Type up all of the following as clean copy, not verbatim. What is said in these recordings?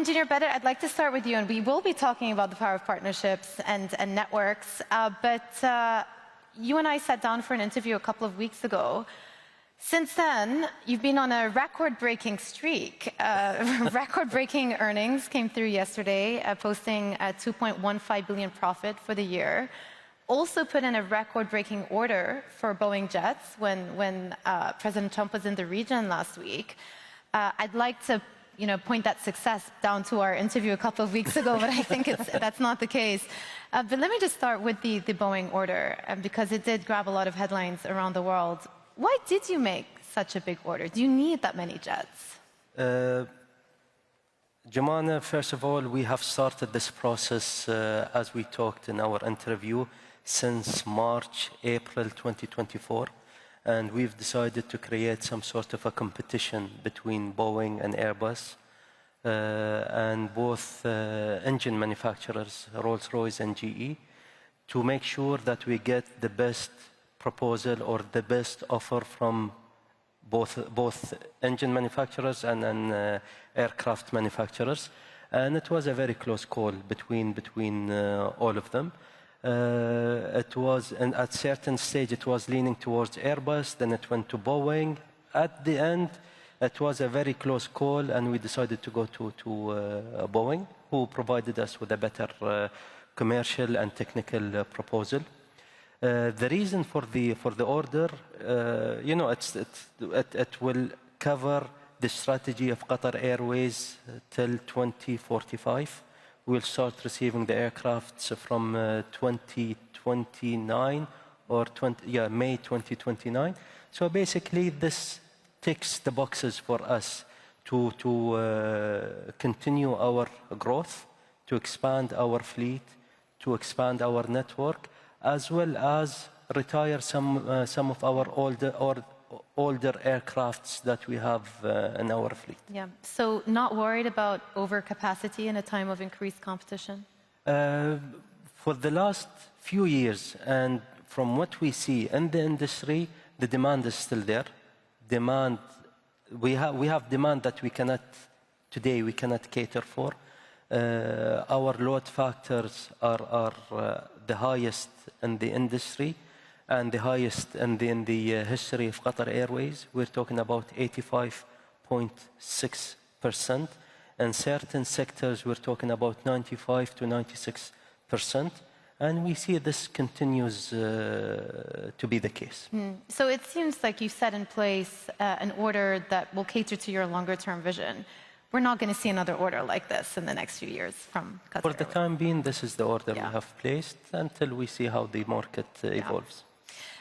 Engineer Badr, I'd like to start with you, and we will be talking about the power of partnerships and networks, but you and I sat down for an interview a couple of weeks ago. Since then, you've been on a record-breaking streak. Record-breaking earnings came through yesterday, posting a 2.15 billion profit for the year. Also put in a record-breaking order for Boeing jets when President Trump was in the region last week. I'd like to point that success down to our interview a couple of weeks ago, but I think that's not the case. But let me just start with the Boeing order, because it did grab a lot of headlines around the world. Why did you make such a big order? Do you need that many jets? Joumanna, first of all, we have started this process, as we talked in our interview, since March, April 2024. And we've decided to create some sort of a competition between Boeing and Airbus, and both engine manufacturers, Rolls-Royce and GE, to make sure that we get the best proposal or the best offer from both engine manufacturers and aircraft manufacturers. And it was a very close call between all of them. It was, and at certain stage, it was leaning towards Airbus, then it went to Boeing. At the end, it was a very close call, and we decided to go to Boeing, who provided us with a better commercial and technical proposal. The reason for the order, it will cover the strategy of Qatar Airways till 2045. We'll start receiving the aircrafts from 2029 or May 2029. So basically, this ticks the boxes for us to continue our growth, to expand our fleet, to expand our network, as well as retire some of our older aircrafts that we have in our fleet. Yeah. So not worried about overcapacity in a time of increased competition? For the last few years, and from what we see in the industry, the demand is still there. We have demand that we cannot cater for. Our load factors are the highest in the industry and the highest in the history of Qatar Airways. We're talking about 85.6%. In certain sectors, we're talking about 95 to 96%. And we see this continues to be the case. So it seems like you've set in place an order that will cater to your longer-term vision. We're not going to see another order like this in the next few years from Qatar For the time being, this is the order we have placed until we see how the market evolves.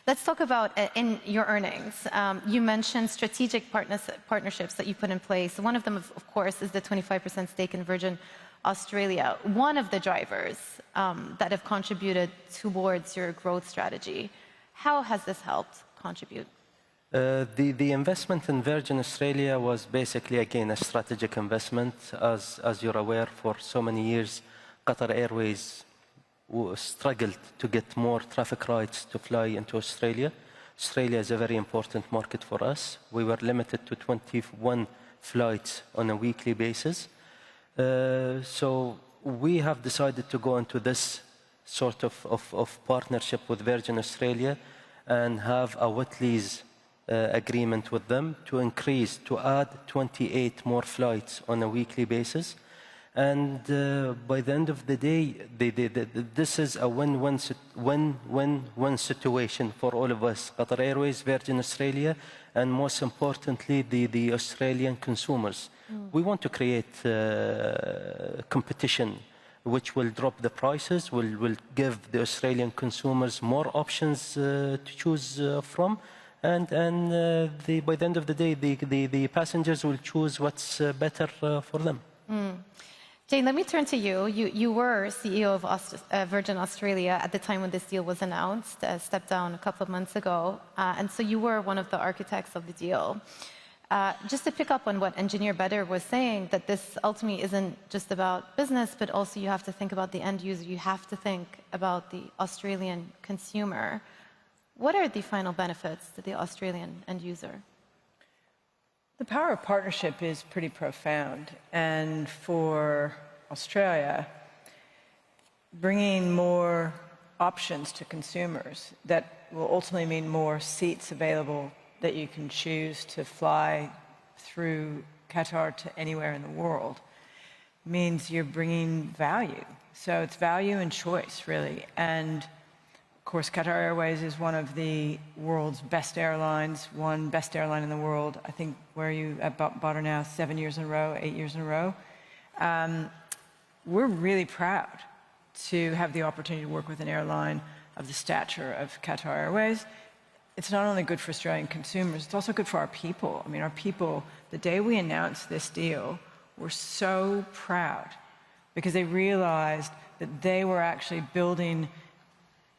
Let's talk about in your earnings. You mentioned strategic partnerships that you put in place. One of them, of course, is the 25% stake in Virgin Australia. One of the drivers that have contributed towards your growth strategy. How has this helped contribute? The investment in Virgin Australia was basically, again, a strategic investment. As you're aware, for so many years, Qatar Airways struggled to get more traffic rights to fly into Australia. Australia is a very important market for us. We were limited to 21 flights on a weekly basis. So we have decided to go into this sort of partnership with Virgin Australia and have a wet lease agreement with them to add 28 more flights on a weekly basis. And by the end of the day, this is a win-win situation for all of us, Qatar Airways, Virgin Australia, and most importantly, the Australian consumers. We want to create competition which will drop the prices, will give the Australian consumers more options to choose from. And by the end of the day, the passengers will choose what's better for them. Jayne, let me turn to you. You were CEO of Virgin Australia at the time when this deal was announced, stepped down a couple of months ago. And so you were one of the architects of the deal. Just to pick up on what Engineer Badr was saying, that this ultimately isn't just about business, but also you have to think about the end user. You have to think about the Australian consumer. What are the final benefits to the Australian end user? The power of partnership is pretty profound. And for Australia, bringing more options to consumers that will ultimately mean more seats available that you can choose to fly through Qatar to anywhere in the world means you're bringing value. So it's value and choice, really. And of course, Qatar Airways is one of the world's best airlines, one best airline in the world. I think, where are you at Badr now? 7 years in a row, 8 years in a row. We're really proud to have the opportunity to work with an airline of the stature of Qatar Airways. It's not only good for Australian consumers, it's also good for our people. I mean, our people, the day we announced this deal, were so proud because they realized that they were actually building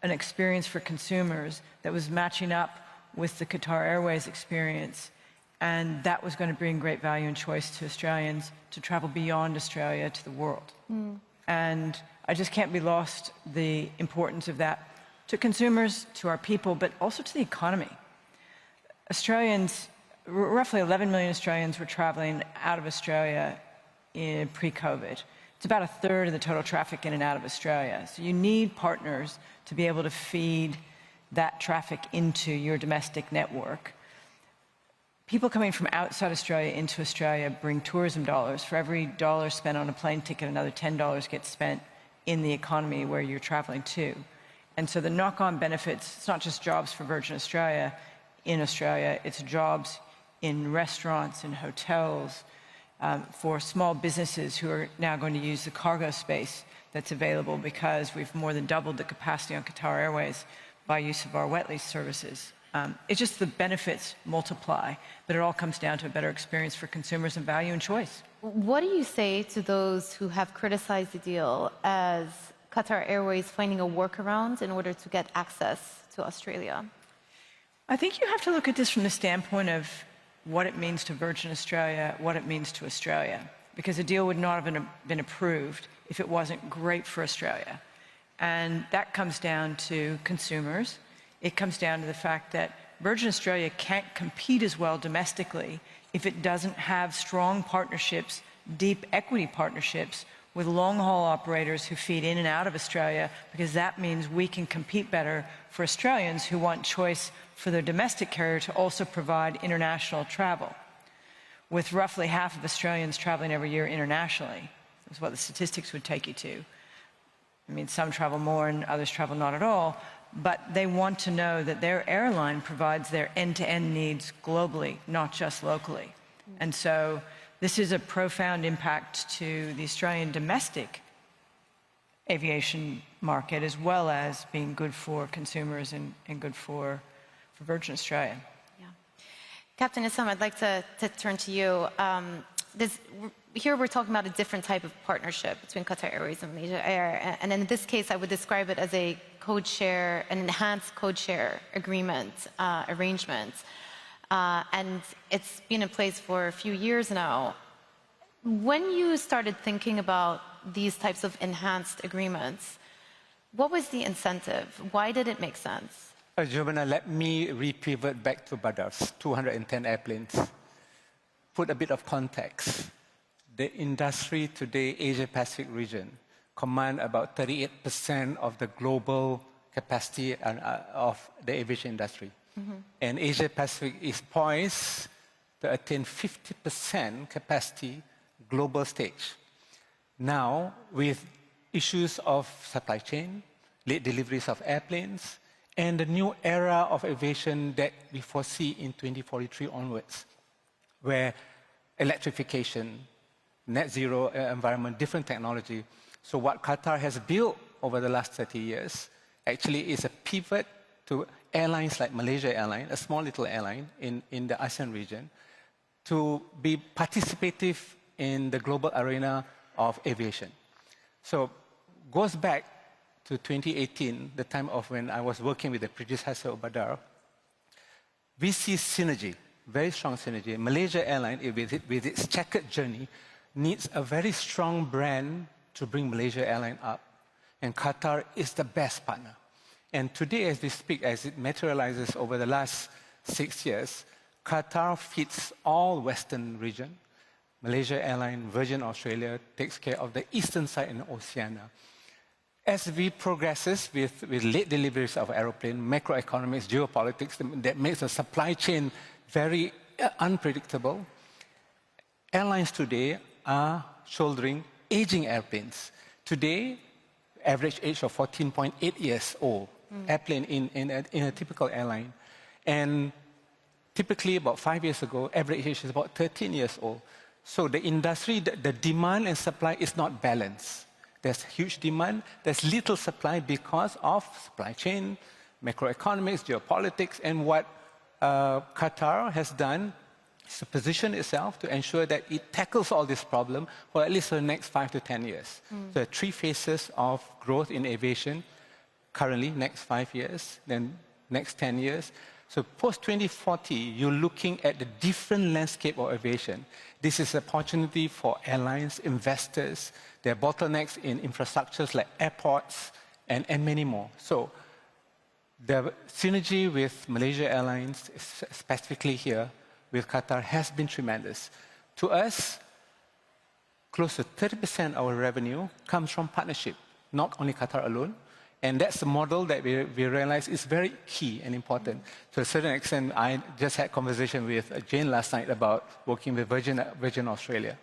an experience for consumers that was matching up with the Qatar Airways experience, and that was going to bring great value and choice to Australians to travel beyond Australia to the world. And I just can't be lost the importance of that to consumers, to our people, but also to the economy. Australians, roughly 11 million Australians were traveling out of Australia in pre-COVID. It's about a third of the total traffic in and out of Australia. So you need partners to be able to feed that traffic into your domestic network. People coming from outside Australia into Australia bring tourism dollars. For every dollar spent on a plane ticket, another $10 gets spent in the economy where you're traveling to. And so the knock-on benefits, it's not just jobs for Virgin Australia in Australia, it's jobs in restaurants and hotels, for small businesses who are now going to use the cargo space that's available because we've more than doubled the capacity on Qatar Airways by use of our wet lease services. It's just the benefits multiply, but it all comes down to a better experience for consumers and value and choice. What do you say to those who have criticized the deal as Qatar Airways finding a workaround in order to get access to Australia? I think you have to look at this from the standpoint of what it means to Virgin Australia, what it means to Australia, because the deal would not have been approved if it wasn't great for Australia. And that comes down to consumers. It comes down to the fact that Virgin Australia can't compete as well domestically if it doesn't have strong partnerships, deep equity partnerships with long-haul operators who feed in and out of Australia, because that means we can compete better for Australians who want choice for their domestic carrier to also provide international travel. With roughly half of Australians traveling every year internationally, is what the statistics would take you to. I mean, some travel more and others travel not at all, but they want to know that their airline provides their end-to-end needs globally, not just locally. And so this is a profound impact to the Australian domestic aviation market, as well as being good for consumers and good for Virgin Australia. Yeah. Captain Izham, I'd like to turn to you. Here we're talking about a different type of partnership between Qatar Airways and Malaysia Air. And in this case, I would describe it as a code share, an enhanced code share agreement, arrangement. And it's been in place for a few years now. When you started thinking about these types of enhanced agreements, what was the incentive? Why did it make sense? Joumanna, let me re-pivot back to Badr's 210 airplanes. Put a bit of context. The industry today, Asia-Pacific region, command about 38% of the global capacity of the aviation industry. And Asia-Pacific is poised to attain 50% capacity global stage. Now, with issues of supply chain, late deliveries of airplanes, and the new era of aviation that we foresee in 2043 onwards, where electrification, net zero environment, different technology. So what Qatar has built over the last 30 years actually is a pivot to airlines like Malaysia Airlines, a small little airline in the ASEAN region, to be participative in the global arena of aviation. So goes back to 2018, the time of when I was working with the predecessor of Badr. We see synergy, very strong synergy. Malaysia Airlines, with its checkered journey, needs a very strong brand to bring Malaysia Airlines up. And Qatar is the best partner. And today, as we speak, as it materializes over the last 6 years, Qatar fits all Western region. Malaysia Airlines, Virgin Australia takes care of the eastern side in Oceania. As we progresses with late deliveries of aeroplane, macroeconomics, geopolitics, that makes the supply chain very unpredictable, airlines today are shouldering aging airplanes. Today, average age of 14.8 years old, airplane in a typical airline. And typically, about 5 years ago, average age is about 13 years old. So the industry, the demand and supply is not balanced. There's huge demand, there's little supply because of supply chain, macroeconomics, geopolitics, and what Qatar has done is to position itself to ensure that it tackles all this problem for at least the next 5 to 10 years. There are 3 phases of growth in aviation, currently next 5 years, then next 10 years. So post-2040, you're looking at the different landscape of aviation. This is an opportunity for airlines, investors. There are bottlenecks in infrastructures like airports and many more. So the synergy with Malaysia Airlines, specifically here with Qatar, has been tremendous. To us, close to 30% of our revenue comes from partnership, not only Qatar alone. And that's the model that we realize is very key and important. To a certain extent, I just had a conversation with Jayne last night about working with Virgin Australia.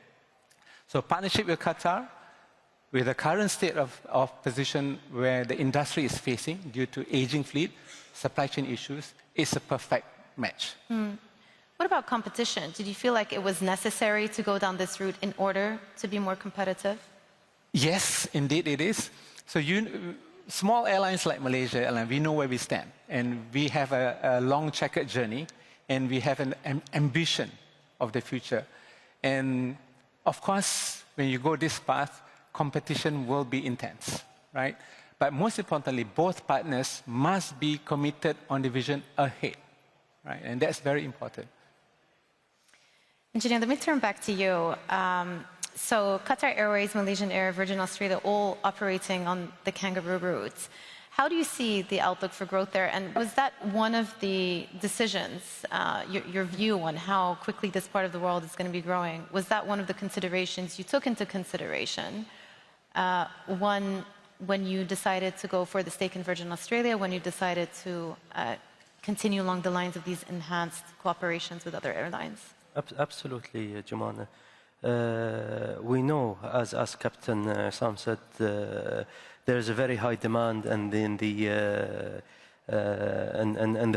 So partnership with Qatar, with the current state of position where the industry is facing due to aging fleet, supply chain issues, it's a perfect match. What about competition? Did you feel like it was necessary to go down this route in order to be more competitive? Yes, indeed it is. So small airlines like Malaysia Airlines, we know where we stand. And we have a long checkered journey, and we have an ambition of the future. And of course, when you go this path, competition will be intense, right? But most importantly, both partners must be committed on the vision ahead, right? And that's very important. Engineer, let me turn back to you. So Qatar Airways, Malaysian Air, Virgin Australia, all operating on the kangaroo routes. How do you see the outlook for growth there? And was that one of the decisions, your view on how quickly this part of the world is going to be growing, was that one of the considerations you took into consideration? When you decided to go for the stake in Virgin Australia, when you decided to continue along the lines of these enhanced cooperations with other airlines? Absolutely, Joumanna. We know, as Captain Sam said, there is a very high demand in the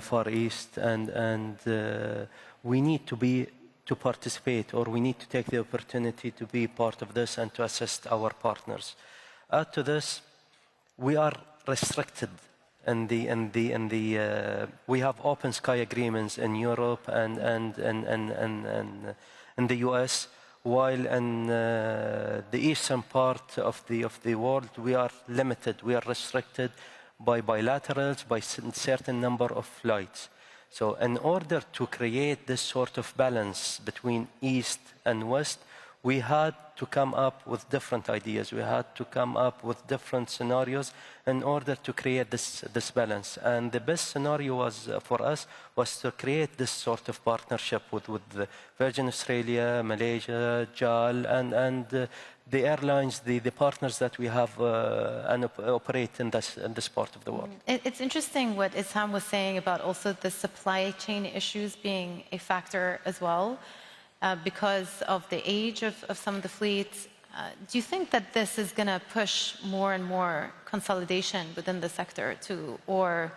Far East, and we need to participate, or we need to take the opportunity to be part of this and to assist our partners. Add to this, we are restricted we have open sky agreements in Europe and in the US. While in the eastern part of the world, we are limited, we are restricted by bilaterals, by a certain number of flights. So in order to create this sort of balance between East and West, we had to come up with different ideas. We had to come up with different scenarios in order to create this balance. And the best scenario was for us was to create this sort of partnership with the Virgin Australia, Malaysia, JAL, and the airlines, the partners that we have and operate in this part of the world. It's interesting what Izham was saying about also the supply chain issues being a factor as well. Because of the age of some of the fleets. Do you think that this is going to push more and more consolidation within the sector or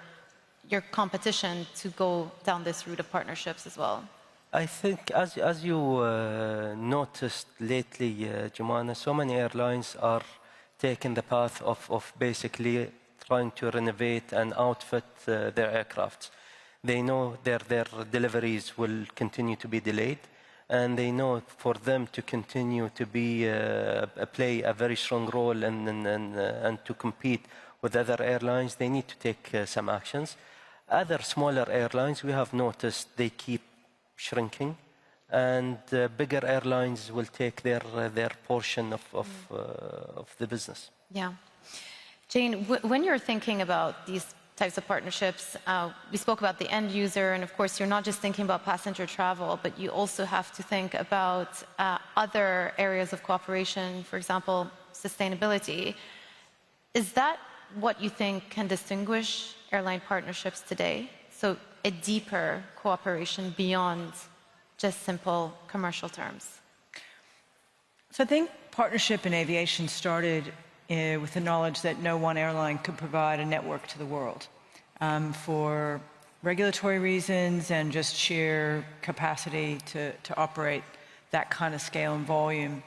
your competition to go down this route of partnerships as well? I think, as you noticed lately, Joumanna, so many airlines are taking the path of basically trying to renovate and outfit their aircraft. They know their deliveries will continue to be delayed. And they know for them to continue to play a very strong role and to compete with other airlines, they need to take some actions. Other smaller airlines, we have noticed they keep shrinking, and bigger airlines will take their portion of the business. Yeah. Jayne, when you're thinking about these types of partnerships. We spoke about the end user, and of course, you're not just thinking about passenger travel, but you also have to think about other areas of cooperation, for example, sustainability. Is that what you think can distinguish airline partnerships today? So a deeper cooperation beyond just simple commercial terms? So I think partnership in aviation started with the knowledge that no one airline could provide a network to the world for regulatory reasons and just sheer capacity to operate that kind of scale and volume.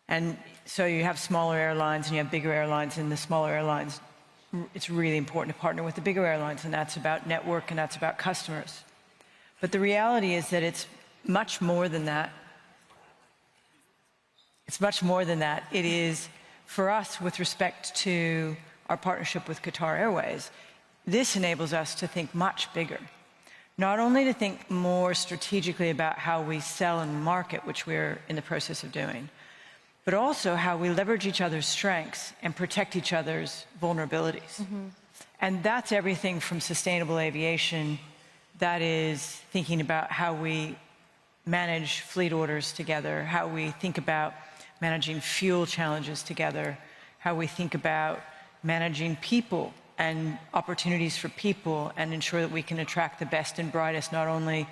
And so you have smaller airlines and you have bigger airlines, and the smaller airlines, it's really important to partner with the bigger airlines, and that's about network and that's about customers. But the reality is that it's much more than that. It's much more than that. It is, for us, with respect to our partnership with Qatar Airways, this enables us to think much bigger. Not only to think more strategically about how we sell and market, which we're in the process of doing, but also how we leverage each other's strengths and protect each other's vulnerabilities. Mm-hmm. And that's everything from sustainable aviation, that is thinking about how we manage fleet orders together, how we think about managing fuel challenges together, how we think about managing people and opportunities for people and ensure that we can attract the best and brightest, not only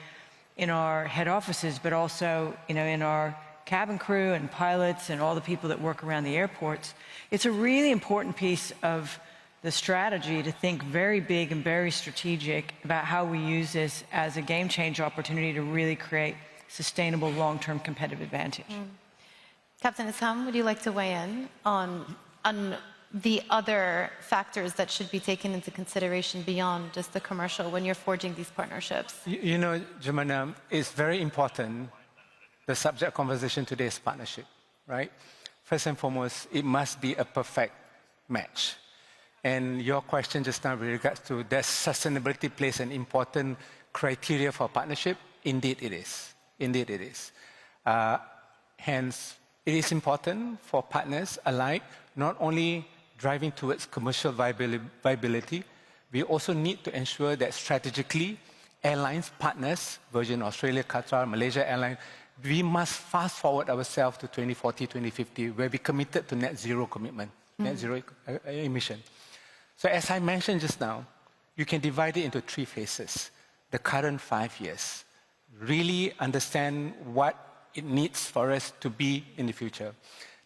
in our head offices, but also, in our cabin crew and pilots and all the people that work around the airports. It's a really important piece of the strategy to think very big and very strategic about how we use this as a game changer opportunity to really create sustainable long-term competitive advantage. Captain Izham, would you like to weigh in on the other factors that should be taken into consideration beyond just the commercial when you're forging these partnerships? Joumanna, it's very important. The subject of conversation today is partnership, right? First and foremost, it must be a perfect match. And your question just now with regards to does sustainability plays an important criteria for partnership? Indeed it is. Indeed it is. Hence, it is important for partners alike, not only driving towards commercial viability, we also need to ensure that strategically, airlines, partners, Virgin Australia, Qatar, Malaysia Airlines, we must fast forward ourselves to 2040, 2050, where we committed to net zero commitment, net zero emission. So as I mentioned just now, you can divide it into 3 phases. The current 5 years, really understand what it needs for us to be in the future.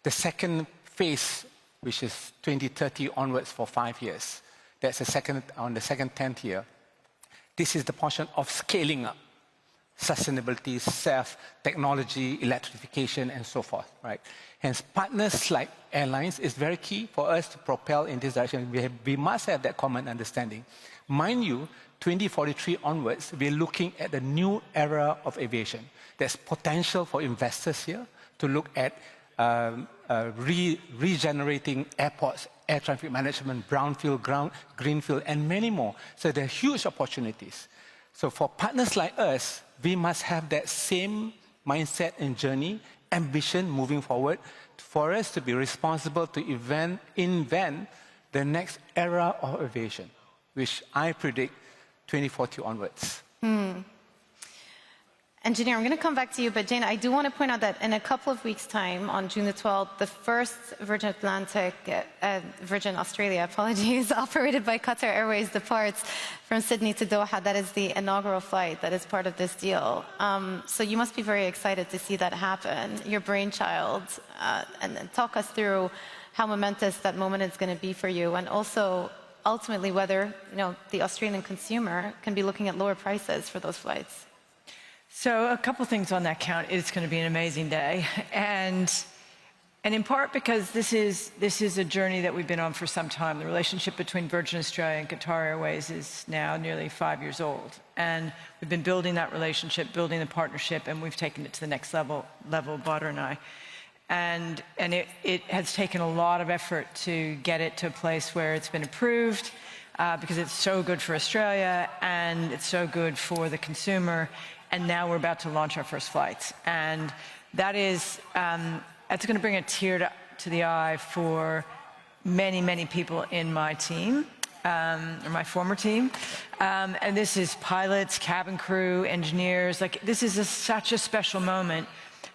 The second phase, which is 2030 onwards for 5 years, that's on the second 10th year. This is the portion of scaling up sustainability, technology, electrification, and so forth, right? Hence, partners like airlines is very key for us to propel in this direction. We must have that common understanding. Mind you, 2043 onwards, we're looking at a new era of aviation. There's potential for investors here to look at regenerating airports, air traffic management, brownfield, greenfield, and many more. So there are huge opportunities. So for partners like us, we must have that same mindset and journey, ambition moving forward for us to be responsible to invent the next era of aviation, which I predict 2040 onwards. Engineer, I'm going to come back to you, but Jayne, I do want to point out that in a couple of weeks' time, on June the 12th, the first Virgin Australia, operated by Qatar Airways departs from Sydney to Doha. That is the inaugural flight that is part of this deal. So you must be very excited to see that happen, your brainchild, and talk us through how momentous that moment is going to be for you, and also ultimately whether the Australian consumer can be looking at lower prices for those flights. So a couple things on that count. It's going to be an amazing day, and in part because this is a journey that we've been on for some time. The relationship between Virgin Australia and Qatar Airways is now nearly 5 years old, and we've been building that relationship, building the partnership, and we've taken it to the next level, Badr and I. And it has taken a lot of effort to get it to a place where it's been approved, because it's so good for Australia and it's so good for the consumer. And now we're about to launch our first flights. And that is, that's going to bring a tear to the eye for many, many people in my team. or my former team. And this is pilots, cabin crew, engineers. Like, this is such a special moment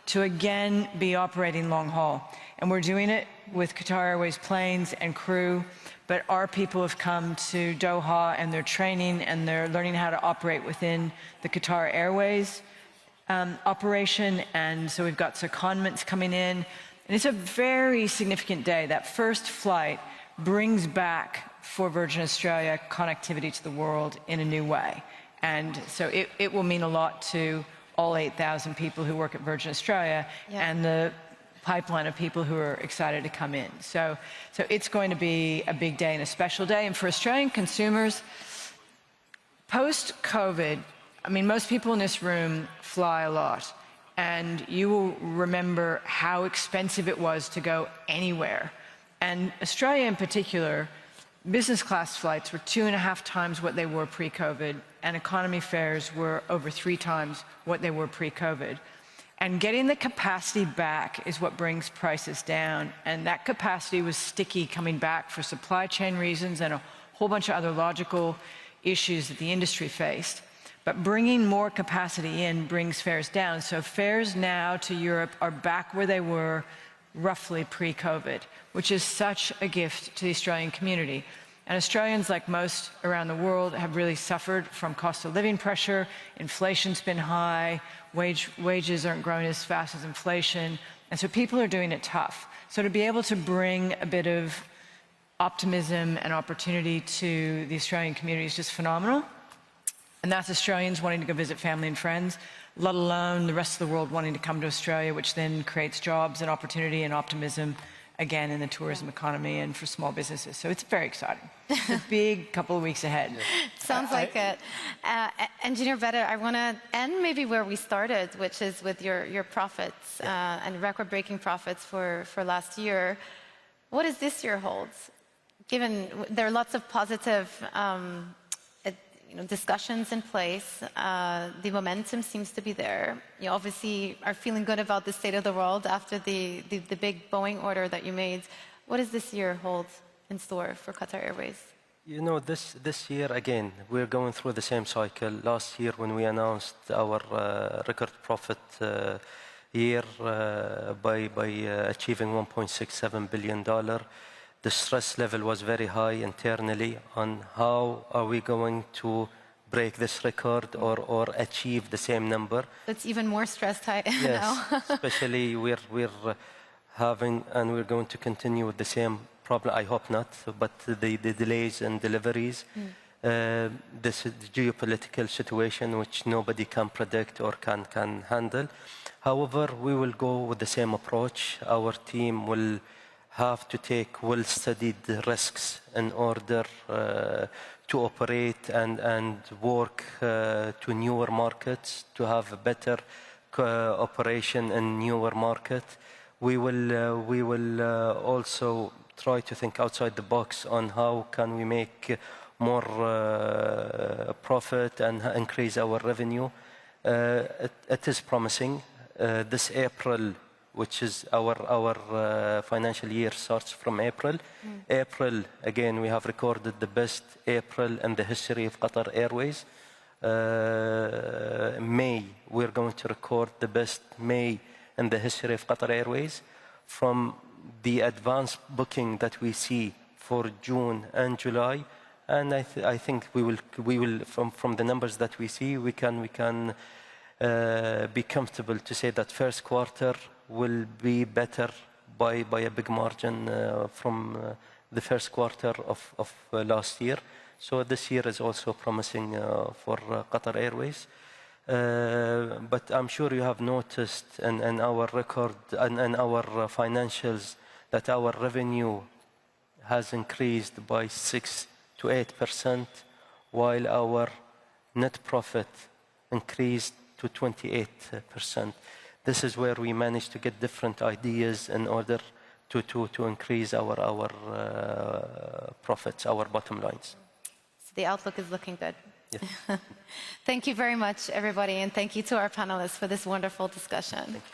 to again be operating long haul. And we're doing it with Qatar Airways planes and crew, but our people have come to Doha and they're training and they're learning how to operate within the Qatar Airways operation. And so we've got secondments coming in. And it's a very significant day. That first flight brings back for Virgin Australia connectivity to the world in a new way. And so it will mean a lot to all 8,000 people who work at Virgin Australia and the pipeline of people who are excited to come in. So it's going to be a big day and a special day. And for Australian consumers, post-COVID, I mean, most people in this room fly a lot. And you will remember how expensive it was to go anywhere. And Australia in particular, business class flights were 2.5 times what they were pre-COVID, and economy fares were over 3 times what they were pre-COVID. And getting the capacity back is what brings prices down. And that capacity was sticky coming back for supply chain reasons and a whole bunch of other logical issues that the industry faced. But bringing more capacity in brings fares down. So fares now to Europe are back where they were roughly pre-COVID, which is such a gift to the Australian community. And Australians, like most around the world, have really suffered from cost of living pressure. Inflation's been high, wages aren't growing as fast as inflation, and so people are doing it tough. So to be able to bring a bit of optimism and opportunity to the Australian community is just phenomenal. And that's Australians wanting to go visit family and friends, let alone the rest of the world wanting to come to Australia, which then creates jobs and opportunity and optimism, again, in the tourism economy and for small businesses. So it's very exciting. It's a big couple of weeks ahead. Sounds like it. Engineer Badr, I want to end maybe where we started, which is with your profits and record-breaking profits for last year. What does this year hold? Given there are lots of positive discussions in place. The momentum seems to be there. You obviously are feeling good about the state of the world after the big Boeing order that you made. What does this year hold in store for Qatar Airways? You know, this year, again, we're going through the same cycle. Last year, when we announced our record profit year by achieving $1.67 billion, the stress level was very high internally on how are we going to break this record or achieve the same number. It's even more stressed now. Yes, especially we're having, and we're going to continue with the same problem, I hope not, but the delays in deliveries, this geopolitical situation which nobody can predict or can handle. However, we will go with the same approach. Our team will have to take well-studied risks in order to operate and work to newer markets, to have a better operation in newer markets. We will also try to think outside the box on how can we make more profit and increase our revenue. It is promising. This April, which is our financial year starts from April. April, again, we have recorded the best April in the history of Qatar Airways. May, we're going to record the best May in the history of Qatar Airways. From the advanced booking that we see for June and July, and I think we will from the numbers that we see, we can be comfortable to say that first quarter will be better by a big margin from the first quarter of last year. So this year is also promising for Qatar Airways. But I'm sure you have noticed in our record and in our financials that our revenue has increased by 6 to 8%, while our net profit increased to 28%. This is where we managed to get different ideas in order to increase our profits, our bottom lines. So the outlook is looking good. Yes. Thank you very much, everybody, and thank you to our panelists for this wonderful discussion.